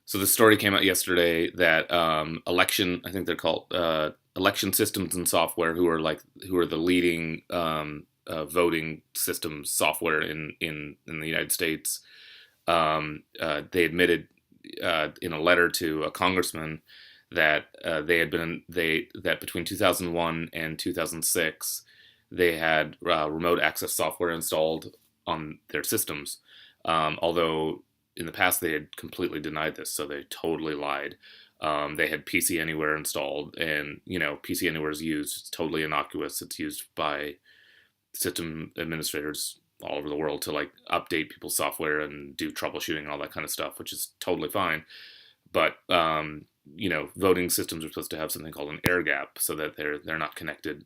So the story came out yesterday that I think they're called election systems and software, who are the leading voting systems software in the United States. They admitted in a letter to a congressman that that between 2001 and 2006 they had remote access software installed on their systems. Although in the past they had completely denied this, so they totally lied. They had PC Anywhere installed, and PC Anywhere is used. It's totally innocuous. It's used by system administrators all over the world to like update people's software and do troubleshooting and all that kind of stuff, which is totally fine. But voting systems are supposed to have something called an air gap, so that they're not connected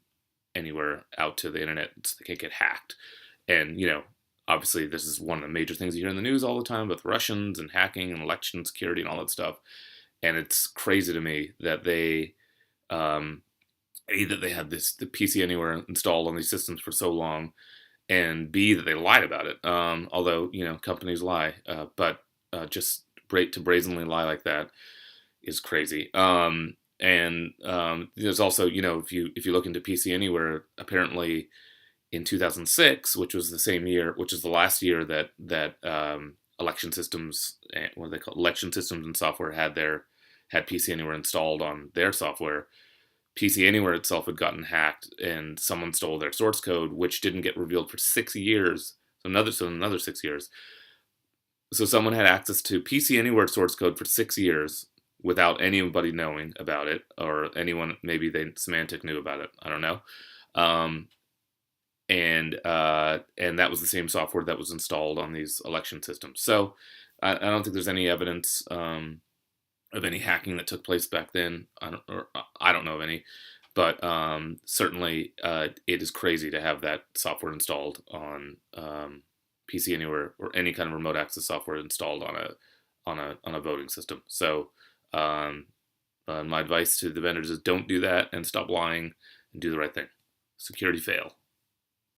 anywhere out to the internet, so they can't get hacked. And obviously, this is one of the major things you hear in the news all the time with Russians and hacking and election security and all that stuff. And it's crazy to me that they A, that they had the PC Anywhere installed on these systems for so long, and B, that they lied about it. Although companies lie, but just to brazenly lie like that is crazy. And there's also if you look into PC Anywhere, apparently in 2006, which was the same year, which is the last year that election systems, what are they called, election systems and software had PC Anywhere installed on their software. PC Anywhere itself had gotten hacked, and someone stole their source code, which didn't get revealed for 6 years. So another 6 years. So someone had access to PC Anywhere source code for 6 years without anybody knowing about it, or anyone, maybe Symantec knew about it. I don't know. Um, and that was the same software that was installed on these election systems. So I don't think there's any evidence of any hacking that took place back then. I don't know of any, but certainly it is crazy to have that software installed on PC Anywhere, or any kind of remote access software installed on a voting system. So my advice to the vendors is don't do that, and stop lying and do the right thing. Security fail.